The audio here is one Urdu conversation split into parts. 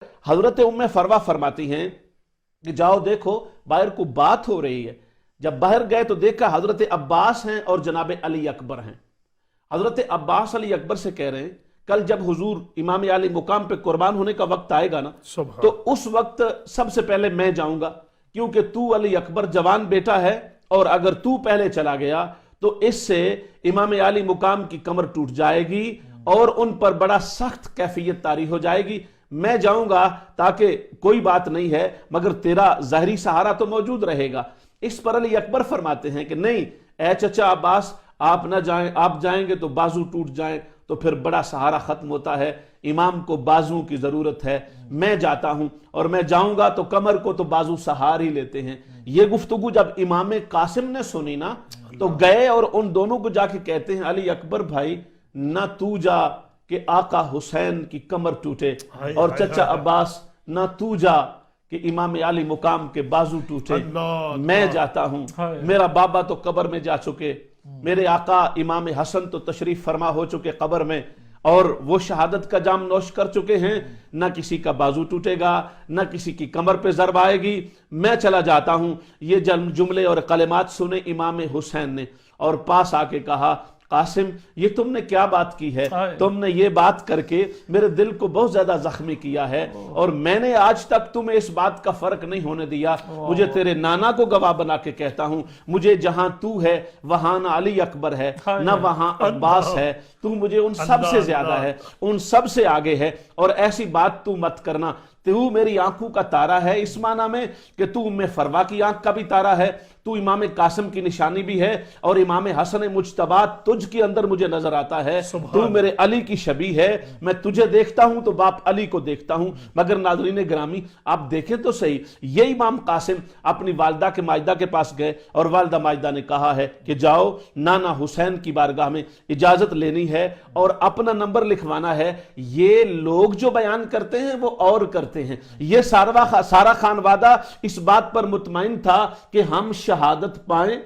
حضرت ام فروا فرماتی ہیں کہ جاؤ دیکھو باہر کو بات ہو رہی ہے. جب باہر گئے تو دیکھا حضرت عباس ہیں اور جناب علی اکبر ہیں. حضرت عباس علی اکبر سے کہہ رہے ہیں کل جب حضور امام علی مقام پہ قربان ہونے کا وقت آئے گا نا تو اس وقت سب سے پہلے میں جاؤں گا، کیونکہ تو علی اکبر جوان بیٹا ہے اور اگر تو پہلے چلا گیا تو اس سے امام علی مقام کی کمر ٹوٹ جائے گی اور ان پر بڑا سخت کیفیت طاری ہو جائے گی. میں جاؤں گا تاکہ کوئی بات نہیں ہے مگر تیرا ظاہری سہارا تو موجود رہے گا. اس پر علی اکبر فرماتے ہیں کہ نہیں اے چچا عباس، آپ نہ جائیں، آپ جائیں گے تو بازو ٹوٹ جائیں تو پھر بڑا سہارا ختم ہوتا ہے. امام کو بازو کی ضرورت ہے، میں جاتا ہوں اور میں جاؤں گا تو کمر کو تو بازو سہار ہی لیتے ہیں. یہ گفتگو جب امام قاسم نے سنی نا تو گئے اور ان دونوں کو جا کے کہتے ہیں علی اکبر بھائی نہ تو جا کہ آقا حسین کی کمر ٹوٹے، اور چچا عباس نہ تو جا کہ امام علی مقام کے بازو ٹوٹے. میں جاتا ہوں، میرا بابا تو قبر میں جا چکے، میرے آقا امام حسن تو تشریف فرما ہو چکے قبر میں اور وہ شہادت کا جام نوش کر چکے ہیں. نہ کسی کا بازو ٹوٹے گا، نہ کسی کی کمر پہ ضرب آئے گی. میں چلا جاتا ہوں. یہ جملے اور کلمات سنے امام حسین نے اور پاس آ کے کہا قاسم یہ تم نے کیا بات کی ہے؟ تم نے یہ بات کر کے میرے دل کو بہت زیادہ زخمی کیا ہے اور میں نے آج تک تمہیں اس بات کا فرق نہیں ہونے دیا. مجھے تیرے نانا کو گواہ بنا کے کہتا ہوں، مجھے جہاں تو ہے وہاں نہ علی اکبر ہے نہ وہاں عباس ہے، تو مجھے ان سب سے زیادہ ہے، ان سب سے آگے ہے. اور ایسی بات تو مت کرنا، تو میری آنکھوں کا تارا ہے اس معنی میں کہ تو ام فروا کی آنکھ کا بھی تارا ہے، تو امام قاسم کی نشانی بھی ہے اور امام حسن مجتبی تجھ کے اندر مجھے نظر آتا ہے. تو میرے علی کی شبیہ ہے، میں تجھے دیکھتا ہوں تو باپ علی کو دیکھتا ہوں. مگر ناظرین گرامی آپ دیکھیں تو صحیح، یہ امام قاسم اپنی والدہ کے ماجدہ کے پاس گئے اور والدہ ماجدہ نے کہا ہے کہ جاؤ نانا حسین کی بارگاہ میں اجازت لینی ہے اور اپنا نمبر لکھوانا ہے. یہ لوگ جو بیان کرتے ہیں وہ اور کرتے ہیں، یہ سارا خانوادہ اس بات پر مطمئن تھا کہ ہم شہادت پائیں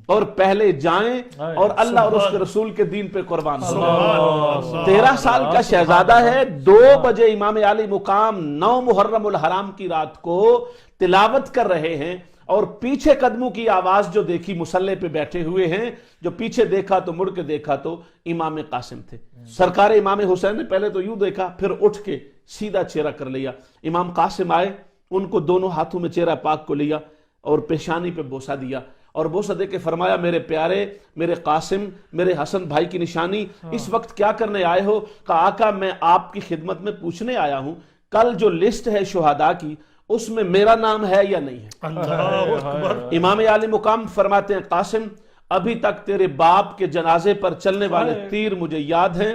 اور پہلے جائیں اور اللہ اور اس کے رسول کے دین پہ قربان ہوں. 13 سال کا شہزادہ ہے، 2 بجے امام علی مقام 9 محرم الحرام کی رات کو تلاوت کر رہے ہیں اور پیچھے قدموں کی آواز جو دیکھی مصلی پہ بیٹھے ہوئے ہیں، جو پیچھے دیکھا تو مڑ کے دیکھا تو امام قاسم تھے. سرکار امام حسین نے پہلے تو یوں دیکھا پھر اٹھ کے سیدھا چہرہ کر لیا. امام قاسم آئے، ان کو دونوں ہاتھوں میں چہرہ پاک کو لیا اور پیشانی پہ بوسہ دیا اور بوسہ دے کے فرمایا میرے پیارے، میرے قاسم، میرے حسن بھائی کی نشانی اس وقت کیا کرنے آئے ہو؟ کہا آقا میں آپ کی خدمت میں پوچھنے آیا ہوں کل جو لسٹ ہے شہداء کی اس میں میرا نام ہے یا نہیں ہے؟ امام علی مقام فرماتے ہیں قاسم ابھی تک تیرے باپ کے جنازے پر چلنے والے تیر مجھے یاد ہیں،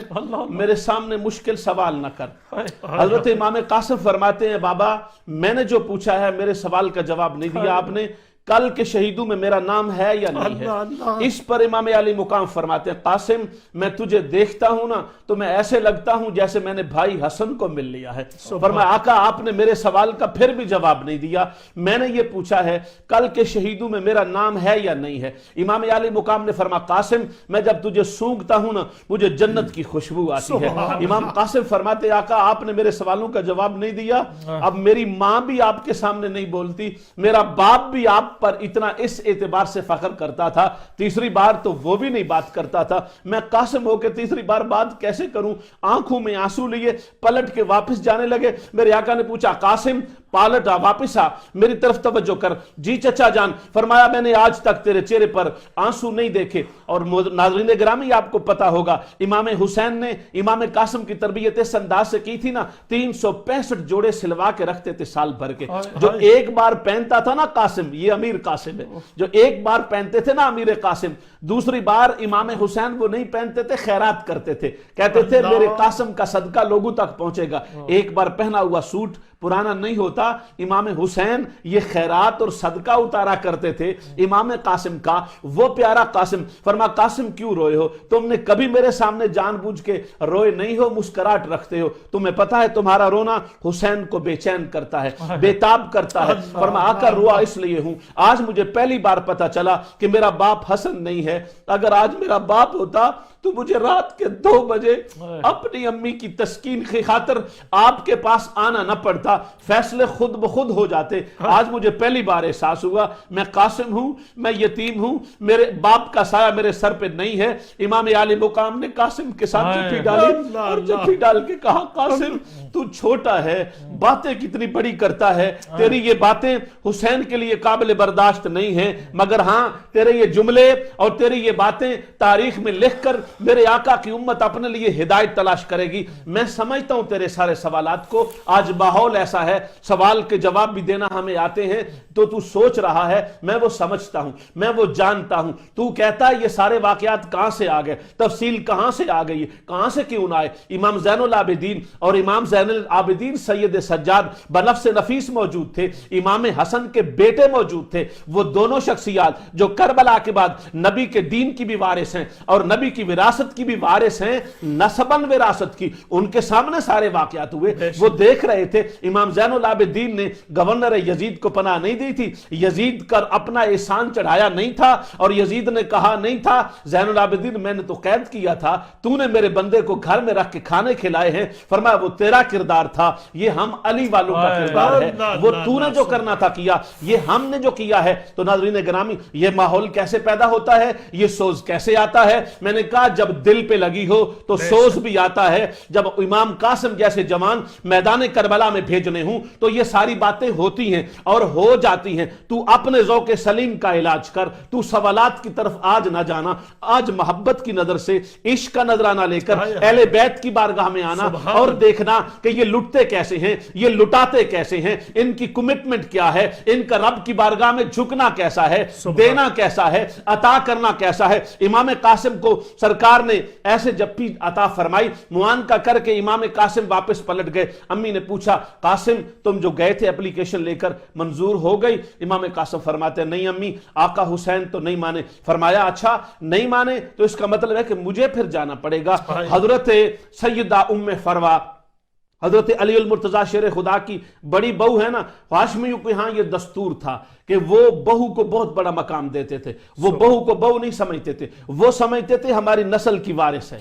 میرے سامنے مشکل سوال نہ کر. حضرت امام قاسم فرماتے ہیں بابا میں نے جو پوچھا ہے میرے سوال کا جواب نہیں دیا آپ نے، کل کے شہیدوں میں میرا نام ہے یا نہیں ہے؟ اس پر امام علی مقام فرماتے ہیں قاسم میں تجھے دیکھتا ہوں نا تو میں ایسے لگتا ہوں جیسے میں نے بھائی حسن کو مل لیا ہے. فرمایا آقا آپ نے میرے سوال کا پھر بھی جواب نہیں دیا، میں نے یہ پوچھا ہے کل کے شہیدوں میں میرا نام ہے یا نہیں ہے؟ امام علی مقام نے فرمایا قاسم میں جب تجھے سونگتا ہوں نا مجھے جنت کی خوشبو آتی ہے. امام قاسم فرماتے آقا آپ نے میرے سوالوں کا جواب نہیں دیا، اب میری ماں بھی آپ کے سامنے نہیں بولتی، میرا باپ بھی آپ پر اتنا اس اعتبار سے فخر کرتا تھا، تیسری بار تو وہ بھی نہیں بات کرتا تھا، میں قاسم ہو کے تیسری بار بات کیسے کروں؟ آنکھوں میں آنسو لیے پلٹ کے واپس جانے لگے. میرے آقا نے پوچھا قاسم پالٹ آ، واپس آ، میری طرف توجہ کر. جی چچا جان. فرمایا میں نے آج تک تیرے چہرے پر آنسو نہیں دیکھے. اور ناظرین گرامی آپ کو پتا ہوگا امام حسین نے امام قاسم کی تربیت اس انداز سے کی تھی نا، 365 جوڑے سلوا کے رکھتے تھے سال بھر کے. جو ایک بار پہنتا تھا نا قاسم، یہ امیر قاسم ہے، جو ایک بار پہنتے تھے نا امیر قاسم، دوسری بار امام حسین وہ نہیں پہنتے تھے، خیرات کرتے تھے، کہتے تھے میرے قاسم کا صدقہ لوگوں تک پہنچے گا. ایک بار پہنا ہوا سوٹ پرانا نہیں ہوتا. امام حسین یہ خیرات اور صدقہ اتارا کرتے تھے امام قاسم کا. وہ پیارا قاسم فرما قاسم کیوں روئے ہو؟ تم نے کبھی میرے سامنے جان بوجھ کے روئے نہیں ہو، مسکراہٹ رکھتے ہو. تمہیں پتا ہے تمہارا رونا حسین کو بے چین کرتا ہے، بے تاب کرتا ہے. فرما آقا روا اس لیے ہوں، آج مجھے پہلی بار پتا چلا کہ میرا باپ حسن نہیں ہے. اگر آج میرا باپ ہوتا تو مجھے رات کے 2 بجے اپنی امی کی تسکین کی خاطر آپ کے پاس آنا نہ پڑتا، فیصلے خود بخود ہو جاتے۔ آج مجھے پہلی بار احساس ہوا میں قاسم ہوں، میں یتیم ہوں، میرے باپ کا سایہ میرے سر پہ نہیں ہے۔ امام عالی مقام نے قاسم کے ساتھ چٹھی ڈالی اور چٹھی ڈال کے کہا قاسم تو چھوٹا ہے، باتیں کتنی بڑی کرتا ہے، تیری یہ باتیں حسین کے لیے قابل برداشت نہیں ہیں، مگر ہاں تیرے یہ جملے اور تیری یہ باتیں تاریخ میں لکھ کر میرے آقا کی امت اپنے لیے ہدایت تلاش کرے گی۔ میں سمجھتا ہوں تیرے سارے سوالات کو، آج ماحول ایسا ہے سوال کے جواب بھی دینا ہمیں آتے ہیں، تو سوچ رہا ہے، میں وہ سمجھتا ہوں، میں وہ جانتا ہوں۔ تو کہتا ہے یہ سارے واقعات کہاں سے آ گئے، تفصیل کہاں سے آ گئی، کہاں سے کیوں نہ آئے؟ امام زین العابدین اور امام زین العابدین سید سجاد بنفس نفیس موجود تھے، امام حسن کے بیٹے موجود تھے، وہ دونوں شخصیات جو کربلا کے بعد نبی کے دین کی بھی وارث ہیں اور نبی کی وراثت کی بھی وارث ہیں، نسباً وراثت کی، ان کے سامنے سارے واقعات ہوئے، وہ دیکھ رہے تھے۔ امام زین العابدین نے گورنر یزید کو پناہ نہیں دی تھی، یزید کا اپنا احسان چڑھایا نہیں تھا، اور یزید نے کہا نہیں تھا زین العابدین میں نے تو قید کیا تھا، تو نے میرے بندے کو گھر میں رکھ کے کھانے کھلائے ہیں، فرمایا وہ تیرا کردار تھا، یہ ہم علی والوں کا کردار ہے، وہ تو نے جو کرنا تھا کیا، یہ ہم نے جو کیا ہے۔ تو ناظرین گرامی، یہ ماحول کیسے پیدا ہوتا ہے، یہ سوز کیسے آتا ہے؟ میں نے کہا جب دل پہ لگی ہو تو سوز بھی آتا ہے۔ جب امام قاسم جیسے جوان میدان کربلا میں بھیجنے ہوں تو یہ ساری باتیں ہوتی ہیں اور ہو جاتی ہیں۔ تو اپنے ذوق سلیم کا علاج کر، تو سوالات کی طرف آج نہ جانا، آج محبت کی نظر سے عشق کا نظرانہ لے کر اہل بیت کی بارگاہ میں آنا اور دیکھنا کہ یہ لٹتے کیسے ہیں، یہ لٹاتے کیسے ہیں، ان کی کمٹمنٹ کیا ہے، ان کا رب کی بارگاہ میں جھکنا کیسا ہے، دینا کیسا ہے، عطا کرنا کیسا ہے۔ امام قاسم کو سرکار نے ایسے جپی عطا فرمائی، معانقہ کر کے امام قاسم واپس پلٹ گئے۔ امی نے پوچھا قاسم تم جو گئے تھے اپلیکیشن لے کر منظور ہو گئی؟ امام قاسم فرماتے نہیں امی، آقا حسین تو نہیں مانے۔ فرمایا اچھا نہیں مانے تو اس کا مطلب ہے کہ مجھے پھر جانا پڑے گا۔ حضرت سیدہ ام فروا، حضرت علی المرتضیٰ شیر خدا کی بڑی بہو ہے نا، ہاشمیوں کے ہاں یہ دستور تھا کہ وہ بہو کو بہت بڑا مقام دیتے تھے، وہ بہو کو بہو نہیں سمجھتے تھے، وہ سمجھتے تھے ہماری نسل کی وارث ہے،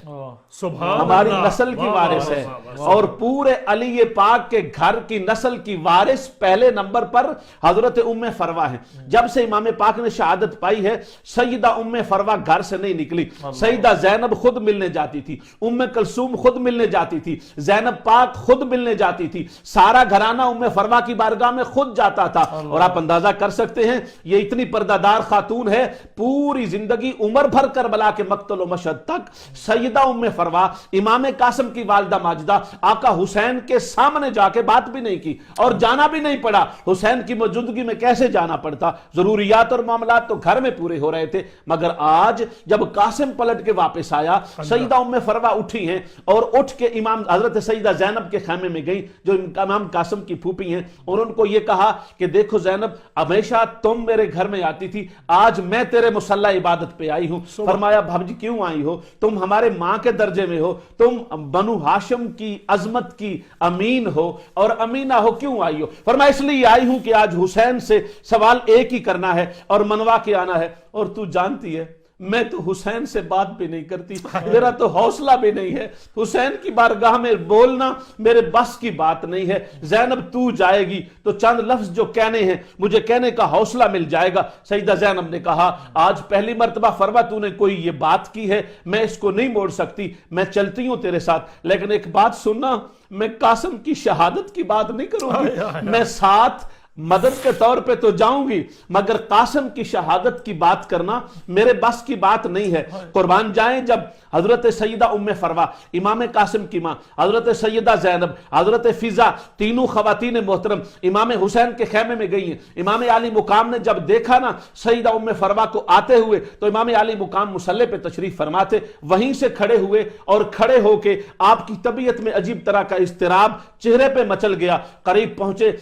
ہماری نسل کی وارث ہے، اور پورے علی پاک کے گھر کی نسل کی وارث پہلے نمبر پر حضرت ام فروا ہیں۔ جب سے امام پاک نے شہادت پائی ہے، سیدہ ام فروا گھر سے نہیں نکلی، سیدہ زینب خود ملنے جاتی تھی، ام کلثوم خود ملنے جاتی تھی، زینب پاک خود ملنے جاتی تھی، سارا گھرانہ ام فروا کی بارگاہ میں خود جاتا تھا۔ اور آپ اندازہ کر سکتے ہیں یہ اتنی پردہ دار خاتون ہے، پوری زندگی عمر بھر کربلا کے مقتل و مشہد تک سیدہ ام فروا امام قاسم کی والدہ ماجدہ آقا حسین کے سامنے جا کے بات بھی نہیں کی، اور جانا بھی نہیں پڑا۔ حسین کی موجودگی میں کیسے جانا پڑتا، ضروریات اور معاملات تو گھر میں پورے ہو رہے تھے، مگر آج جب قاسم پلٹ کے واپس آیا، سیدہ ام فروا اٹھی ہیں اور اٹھ کے امام حضرت سیدہ زینب کے خیمے میں گئی جو امام قاسم کی پھوپھی ہیں، اور ان کو یہ کہا کہ دیکھو زینب ہمیشہ تم میرے گھر میں آتی تھی، آج میں تیرے مصلی عبادت پہ آئی ہوں۔ فرمایا بھاب جی کیوں آئی ہو، تم ہمارے ماں کے درجے میں ہو، تم بنو ہاشم کی عظمت کی امین ہو اور امینہ ہو، کیوں آئی ہو؟ فرمایا اس لیے آئی ہوں کہ آج حسین سے سوال ایک ہی کرنا ہے اور منوا کے آنا ہے، اور تو جانتی ہے میں تو حسین سے بات بھی نہیں کرتی، میرا تو حوصلہ بھی نہیں ہے، حسین کی بارگاہ میں بولنا میرے بس کی بات نہیں ہے۔ زینب تو جائے گی تو چند لفظ جو کہنے ہیں مجھے کہنے کا حوصلہ مل جائے گا۔ سیدہ زینب نے کہا آج پہلی مرتبہ فروا تو نے کوئی یہ بات کی ہے، میں اس کو نہیں موڑ سکتی، میں چلتی ہوں تیرے ساتھ، لیکن ایک بات سننا، میں قاسم کی شہادت کی بات نہیں کروں گی، میں ساتھ مدد کے طور پہ تو جاؤں گی، مگر قاسم کی شہادت کی بات کرنا میرے بس کی بات نہیں ہے۔ قربان جائیں جب حضرت سیدہ ام فروا، امام قاسم کی ماں، حضرت سیدہ زینب، حضرت فضا، تینوں خواتین محترم امام حسین کے خیمے میں گئی ہیں۔ امام عالی مقام نے جب دیکھا نا سیدہ ام فروا کو آتے ہوئے، تو امام عالی مقام مصلی پہ تشریف فرما تھے، وہیں سے کھڑے ہوئے اور کھڑے ہو کے آپ کی طبیعت میں عجیب طرح کا اضطراب چہرے پہ مچل گیا، قریب پہنچے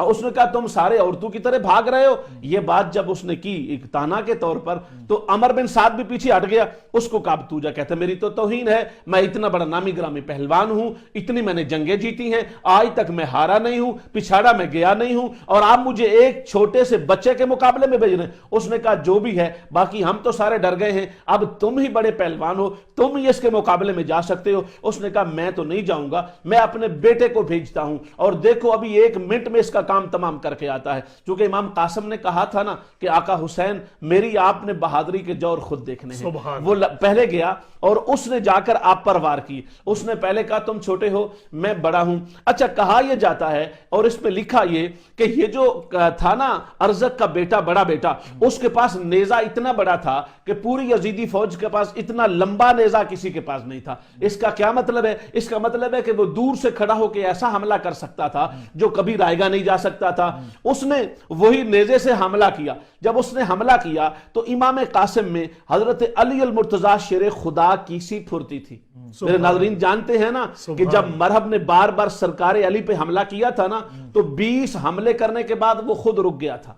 اس نے کہا تم سارے عورتوں کی طرح بھاگ رہے ہو. یہ بات جب اس نے کی ایک تانا کے طور پر تو عمر بن سعد بھی پیچھے ہٹ گیا. اس کو کہا تو جا, کہتا میری تو توہین ہے, میں اتنا بڑا نامی گرامی پہلوان ہوں, اتنی میں نے جنگیں جیتی ہیں, آج تک میں ہارا نہیں ہوں, پچھاڑا میں گیا نہیں ہوں, اور آپ مجھے ایک چھوٹے سے بچے کے مقابلے میں بھیج رہے ہیں. اس نے کہا جو بھی ہے, باقی ہم تو سارے ڈر گئے ہیں, اب تم ہی بڑے پہلوان ہو, تم ہی اس کے مقابلے میں جا سکتے ہو. اس نے کہا میں تو نہیں جاؤں گا, میں اپنے بیٹے کو بھیجتا ہوں, اور دیکھو ابھی 1 منٹ میں اس کا کام تمام کر کے آتا ہے. چونکہ امام قاسم نے کہا تھا نا کہ آقا حسین میری آپ نے بہادری کے جوہر خود دیکھنے ہیں. وہ پہلے گیا اور اس نے جا کر آپ پر وار کی. اس نے پہلے کہا تم چھوٹے ہو, میں بڑا ہوں. اچھا, کہا یہ جاتا ہے اور اس پہ لکھا یہ کہ یہ جو تھا نا ارزق کا بیٹا, بڑا بیٹا, اس کے پاس نیزہ اتنا بڑا تھا کہ پوری یزیدی فوج کے پاس اتنا لمبا نیزہ کسی کے پاس نہیں تھا. اس کا کیا مطلب ہے؟ اس کا مطلب ہے کہ وہ دور سے کھڑا ہو کے ایسا حملہ کر سکتا تھا جو کبھی رائے گا نہیں جا سکتا تھا. اس نے وہی نیزے سے حملہ کیا. جب اس نے حملہ کیا تو امام قاسم میں حضرت علی المرتضی شیر خدا کی سی پھرتی تھی. میرے ناظرین جانتے ہیں نا کہ جب مرحب نے بار بار سرکار علی پہ حملہ کیا تھا نا تو 20 حملے کرنے کے بعد وہ خود رک گیا تھا.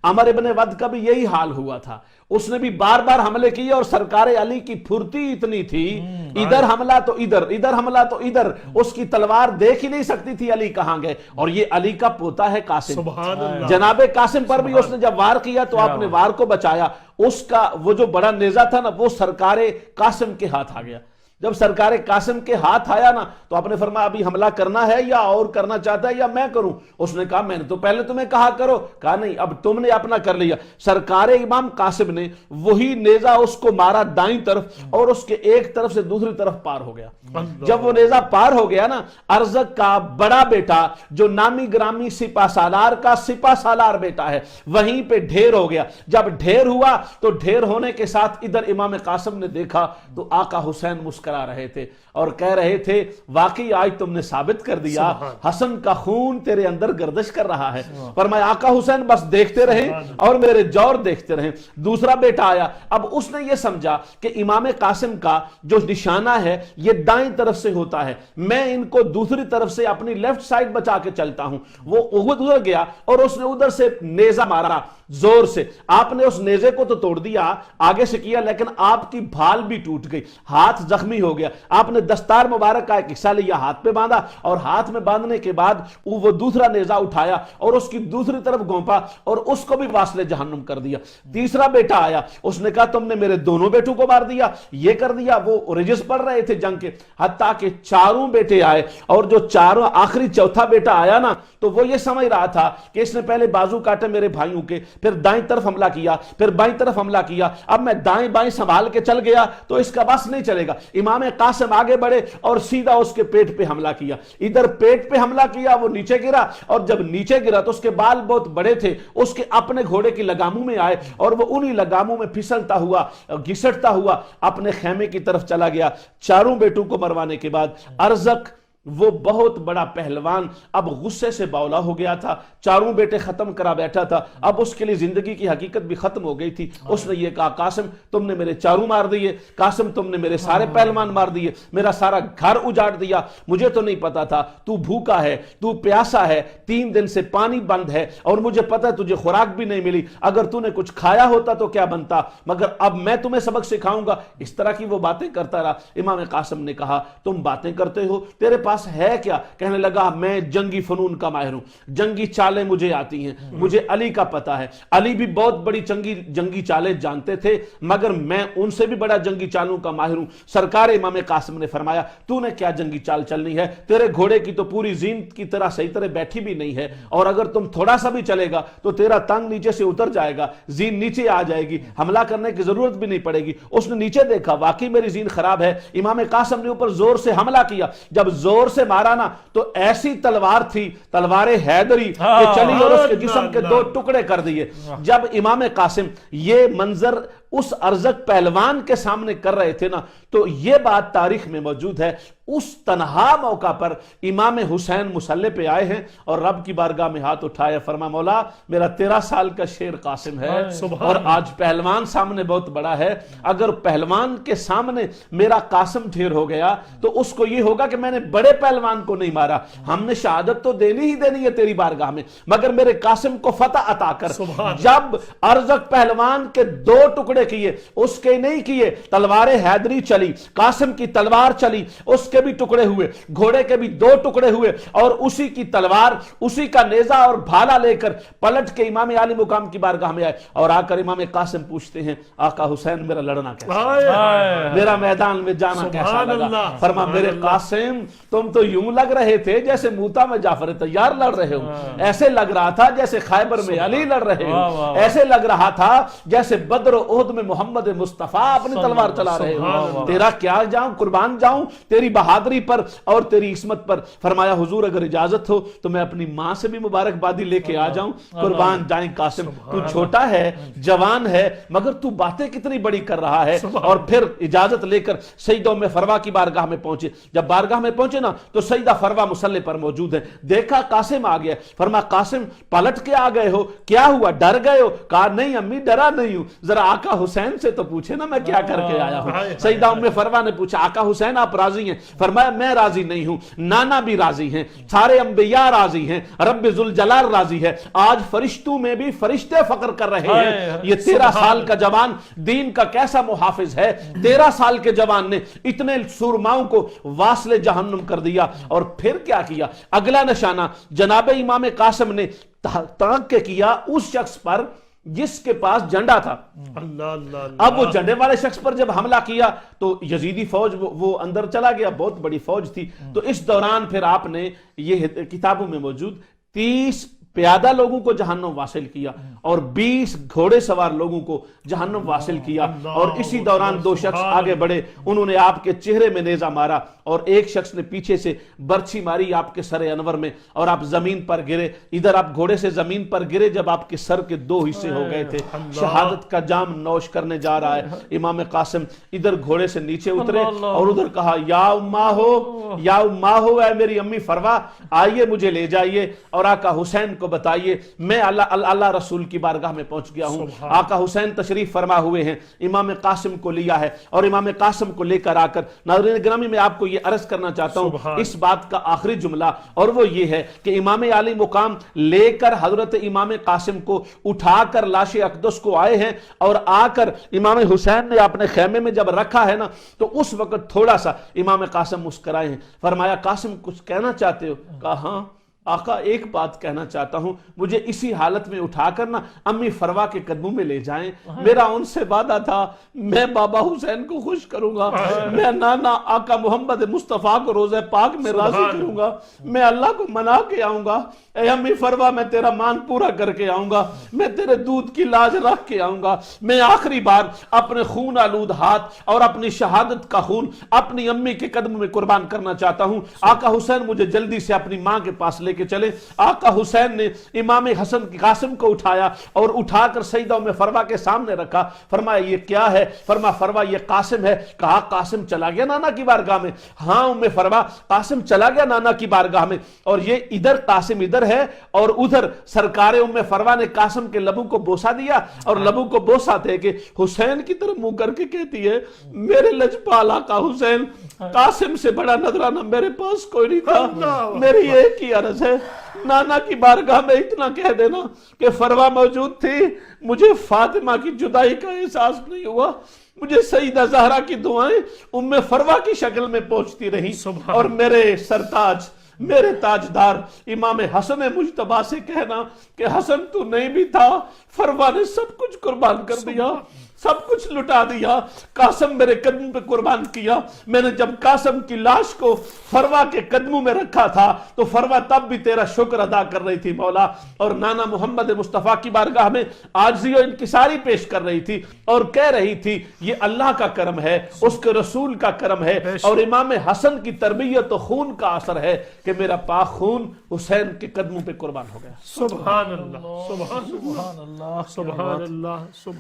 عمر ابن ود کا بھی یہی حال ہوا تھا. اس نے بھی بار بار حملے کیے اور سرکار علی کی پھرتی اتنی تھی, ادھر حملہ تو ادھر, ادھر حملہ تو ادھر, اس کی تلوار دیکھ ہی نہیں سکتی تھی علی کہاں گئے. اور یہ علی کا پوتا ہے قاسم, جناب قاسم پر بھی اس نے جب وار کیا تو آپ نے وار کو بچایا. اس کا وہ جو بڑا نیزہ تھا نا وہ سرکار قاسم کے ہاتھ آ گیا. جب سرکار قاسم کے ہاتھ آیا نا تو آپ نے فرمایا ابھی حملہ کرنا ہے یا اور کرنا چاہتا ہے یا میں کروں؟ اس نے کہا میں نے تو پہلے تمہیں کہا کرو. کہا نہیں, اب تم نے اپنا کر لیا. سرکار امام قاسم نے وہی نیزہ اس کو مارا دائیں طرف اور اس کے ایک طرف سے دوسری طرف پار ہو گیا. جب وہ نیزہ پار ہو گیا نا, ارزق کا بڑا بیٹا جو نامی گرامی سپہ سالار کا سپہ سالار بیٹا ہے وہیں پہ ڈھیر ہو گیا. جب ڈھیر ہوا تو ڈھیر ہونے کے ساتھ ادھر امام قاسم نے دیکھا تو آقا حسین مسکرا رہے تھے اور کہہ رہے تھے واقعی آج تم نے ثابت کر دیا حسن کا خون تیرے اندر گردش کر رہا ہے. فرمایا آقا حسین بس دیکھتے رہیں اور میرے جور دیکھتے رہیں. دوسرا بیٹا آیا. اب اس نے یہ سمجھا کہ امام قاسم کا جو نشانہ ہے یہ دائیں طرف سے ہوتا ہے, میں ان کو دوسری طرف سے اپنی لیفٹ سائڈ بچا کے چلتا ہوں. وہ ادھر گیا اور اس نے ادھر سے نیزہ مارا زور سے. آپ نے اس نیزے کو تو توڑ دیا, آگے سے کیا, لیکن آپ کی بھال بھی ٹوٹ گئی, ہاتھ زخمی ہو گیا. آپ نے دستار مبارک کا ایک حصہ لیا, ہاتھ پہ باندھا, اور ہاتھ میں باندھنے کے بعد وہ دوسرا نیزہ اٹھایا اور اس کی دوسری طرف گھونپا اور اس کو بھی واصل جہنم کر دیا. تیسرا بیٹا آیا, اس نے کہا تم نے میرے دونوں بیٹوں کو مار دیا, یہ کر دیا. وہ رجس پڑھ رہے تھے جنگ کے, حتیٰ کہ 4 بیٹے آئے, اور جو 4 آخری چوتھا بیٹا آیا نا تو وہ یہ سمجھ رہا تھا کہ اس نے پہلے بازو کاٹے میرے بھائیوں کے, پھر دائیں طرف حملہ کیا, پھر بائیں طرف حملہ کیا, اب میں دائیں بائیں سنبھال کے چل گیا تو اس کا بس نہیں چلے گا. امام قاسم آگے بڑھے اور سیدھا اس کے پیٹ پہ حملہ کیا. ادھر پیٹ پہ حملہ کیا, وہ نیچے گرا, اور جب نیچے گرا تو اس کے بال بہت بڑے تھے, اس کے اپنے گھوڑے کی لگاموں میں آئے اور وہ انہی لگاموں میں پھسلتا ہوا گھسٹتا ہوا اپنے خیمے کی طرف چلا گیا. 4 بیٹوں کو مروانے کے بعد ارزق وہ بہت بڑا پہلوان اب غصے سے باولا ہو گیا تھا, 4 بیٹے ختم کرا بیٹھا تھا. اب اس کے لیے زندگی کی حقیقت بھی ختم ہو گئی تھی. اس نے یہ کہا قاسم تم نے میرے 4 مار دیے, قاسم تم نے میرے سارے پہلوان مار دیے, میرا سارا گھر اجاڑ دیا. مجھے تو نہیں پتا تھا تو بھوکا ہے, تو پیاسا ہے, 3 دن سے پانی بند ہے, اور مجھے پتا ہے تجھے خوراک بھی نہیں ملی. اگر تو نے کچھ کھایا ہوتا تو کیا بنتا, مگر اب میں تمہیں سبق سکھاؤں گا. اس طرح کی وہ باتیں کرتا رہا. امام قاسم نے کہا تم باتیں کرتے ہو, تیرے پاس ہے کیا؟ کہنے لگا میں جنگی فنون کا ماہر ہوں, جنگی چالیں مجھے آتی ہیں, مجھے علی کا پتا ہے. علی بھی بہت بڑی جنگی چالیں جانتے تھے, مگر میں ان سے بھی بڑا جنگی چالوں کا ماہر ہوں. سرکار امام قاسم نے فرمایا تو نے کیا جنگی چال چلنی ہے, تیرے گھوڑے کی تو پوری زین کی طرح صحیح طرح بیٹھی بھی نہیں ہے, اور اگر تم تھوڑا سا بھی چلے گا تو تیرا تنگ نیچے سے اتر جائے گا, زین نیچے آ جائے گی, حملہ کرنے کی ضرورت بھی نہیں پڑے گی. اس نے نیچے دیکھا, واقعی میری زین خراب ہے. امام قاسم نے اوپر زور سے حملہ کیا. جب زور سے مارا نا تو ایسی تلوار تھی, تلوار حیدری, کہ چلی اور اس کے جسم کے 2 ٹکڑے کر دیے. جب امام قاسم یہ منظر اس ارزق پہلوان کے سامنے کر رہے تھے نا، تو یہ بات تاریخ میں موجود ہے، اس تنہا موقع پر امام حسین مصلی پہ آئے ہیں اور رب کی بارگاہ میں ہاتھ اٹھایا، فرما مولا میرا 13 سال کا شیر قاسم ہے اور آج پہلوان سامنے بہت بڑا ہے، اگر پہلوان کے سامنے میرا قاسم ڈھیر ہو گیا تو اس کو یہ ہوگا کہ میں نے بڑے پہلوان کو نہیں مارا، ہم نے شہادت تو دینی ہی دینی ہے تیری بارگاہ میں، مگر میرے قاسم کو فتح عطا کر۔ جب ارزق پہلوان کے 2 ٹکڑے کیے، اس کے نہیں کیے، تلوار حیدری چلی، قاسم کی تلوار چلی، اس کے بھی ٹکڑے ہوئے، گھوڑے کے بھی 2 ٹکڑے ہوئے، اور اسی کی تلوار، اسی کا نیزہ اور بھالا لے کر پلٹ کے امام عالی مقام کی بارگاہ میں آئے، اور آ کر امام قاسم پوچھتے ہیں آقا حسین میرا لڑنا کیسا، میرا میدان میں جانا کیسا لگا؟ فرما میرے قاسم تم تو یوں لگ رہے تھے جیسے موتا میں جعفر طیار لڑ رہے ہو، ایسے لگ رہا تھا جیسے خیبر میں علی لڑ رہے ہو، ایسے لگ رہا تھا جیسے بدر و احد میں محمد مصطفیٰ اپنی تلوار چلا رہے ہو، تیرا کیا جاؤں، قربان جاؤں تیری بہادری پر اور تیری عصمت پر۔ فرمایا حضور اگر اجازت ہو تو میں اپنی ماں سے بھی مبارکبادی لے کے آ جاؤں، قربان جائیں قاسم تو چھوٹا ہے، جوان ہے، مگر تو باتیں کتنی بڑی کر رہا ہے۔ اور پھر اجازت لے کر سیدہ ام فروہ کی بارگاہ میں پہنچے، جب بارگاہ میں پہنچے نا تو سیدہ فروہ مصلی پر موجود ہے، دیکھا قاسم آ گیا، فرما قاسم پلٹ کے آ گئے ہو، کیا ہوا، ڈر گئے ہو؟ کہا نہیں امی ڈرا نہیں ہوں، ذرا آقا حسین سے تو پوچھے نا میں کیا کر کے آیا ہوں۔ سیدہ ام فروہ نے پوچھا آقا حسین آپ راضی ہیں؟ فرمایا میں راضی نہیں ہوں، نانا بھی راضی ہیں، سارے انبیاء راضی ہیں، رب ذوالجلال راضی ہے، آج فرشتوں میں بھی فرشتے فخر کر رہے ہیں، یہ 13 سال کا جوان دین کا کیسا محافظ ہے، 13 سال کے جوان نے اتنے سورماؤں کو واصل جہنم کر دیا۔ اور پھر کیا کیا؟ اگلا نشانہ جناب امام قاسم نے تاک کے کیا اس شخص پر جس کے پاس جھنڈا تھا۔ اب وہ جھنڈے والے شخص پر جب حملہ کیا تو یزیدی فوج وہ اندر چلا گیا، بہت بڑی فوج تھی، تو اس دوران پھر آپ نے یہ کتابوں میں موجود 30 پیادہ لوگوں کو جہنم واصل کیا اور 20 گھوڑے سوار لوگوں کو جہنم واصل کیا، اور اسی دوران 2 شخص آگے بڑھے، انہوں نے آپ کے چہرے میں نیزہ مارا اور ایک شخص نے پیچھے سے برچھی ماری آپ کے سر انور میں اور آپ زمین پر گرے، ادھر آپ گھوڑے سے زمین پر گرے جب آپ کے سر کے 2 حصے ہو گئے تھے، شہادت کا جام نوش کرنے جا رہا ہے امام قاسم، ادھر گھوڑے سے نیچے اترے اور ادھر کہا یا اماں ہو، یا اماں ہو، اے میری امی فروہ آئیے مجھے لے جائیے اور آقا حسین کو بتائیے میں اللہ رسول کی بارگاہ میں پہنچ گیا ہوں۔ آقا حسین تشریف فرما ہوئے ہیں، امام قاسم کو لیا ہے اور امام قاسم کو لے کر آ کر ناظرین گرامی میں آپ کو یہ عرض کرنا چاہتا ہوں اس بات کا آخری جملہ، اور وہ یہ ہے کہ امام عالی مقام لے کر حضرت امام قاسم کو اٹھا کر لاش اقدس کو آئے ہیں، اور آ کر امام حسین نے اپنے خیمے میں جب رکھا ہے نا تو اس وقت تھوڑا سا امام قاسم مسکرائے ہیں، فرمایا قاسم کچھ کہنا چاہتے ہو؟ کہا ہاں آقا ایک بات کہنا چاہتا ہوں، مجھے اسی حالت میں اٹھا کر نا امی فروہ کے قدموں میں لے جائیں، میرا ان سے وعدہ تھا میں بابا حسین کو خوش کروں گا، میں نانا آقا محمد مصطفیٰ کو روزہ پاک میں راضی کروں گا، میں اللہ کو منا کے آؤں گا، اے امی فروہ میں تیرا مان پورا کر کے آؤں گا، میں تیرے دودھ کی لاج رکھ کے آؤں گا، میں آخری بار اپنے خون آلود ہاتھ اور اپنی شہادت کا خون اپنی امی کے قدموں میں قربان کرنا چاہتا ہوں، آقا حسین مجھے جلدی سے اپنی ماں کے پاس لے کے چلے۔ آقا حسین نے امام حسن قاسم کو اٹھایا اور اٹھا کر سیدہ ام فروہ کے سامنے رکھا، فرمایا یہ کیا ہے؟ فرما فروہ یہ قاسم ہے۔ کہا قاسم چلا گیا نانا کی بارگاہ میں؟ ہاں ام فروہ قاسم چلا گیا نانا کی بارگاہ میں، اور یہ ادھر قاسم ادھر ہے اور ادھر سرکار ام فروہ نے قاسم کے لبوں کو بوسہ دیا اور لبوں کو بوسہ دے کے حسین کی طرف منہ کر کے کہتی ہے میرے لجپال آقا حسین، قاسم سے بڑا نذرانہ میرے پاس کوئی نہیں تھا، میری ایک ہی عرض ہے نانا کی بارگاہ میں اتنا کہہ دینا کہ فروہ موجود تھی، مجھے فاطمہ کی جدائی کا احساس نہیں ہوا، مجھے سیدہ زہرا کی دعائیں ام فروہ کی شکل میں پہنچتی رہی، اور میرے سرتاج میرے تاجدار امام حسن مجتبیٰ سے کہنا کہ حسن تو نہیں بھی تھا، فروہ نے سب کچھ قربان کر دیا، سب کچھ لٹا دیا، قاسم میرے قدم پہ قربان کیا۔ میں نے جب قاسم کی لاش کو فروہ کے قدموں میں رکھا تھا تو فروہ تب بھی تیرا شکر ادا کر رہی تھی مولا، اور نانا محمد مصطفیٰ کی بارگاہ میں عاجزی و انکساری پیش کر رہی تھی اور کہہ رہی تھی یہ اللہ کا کرم ہے، اس کے رسول کا کرم ہے، اور امام حسن کی تربیت و خون کا اثر ہے کہ میرا پاک خون حسین کے قدموں پہ قربان ہو گیا۔ سبحان اللہ، سبحان اللہ، سبحان اللہ، سبحان اللہ۔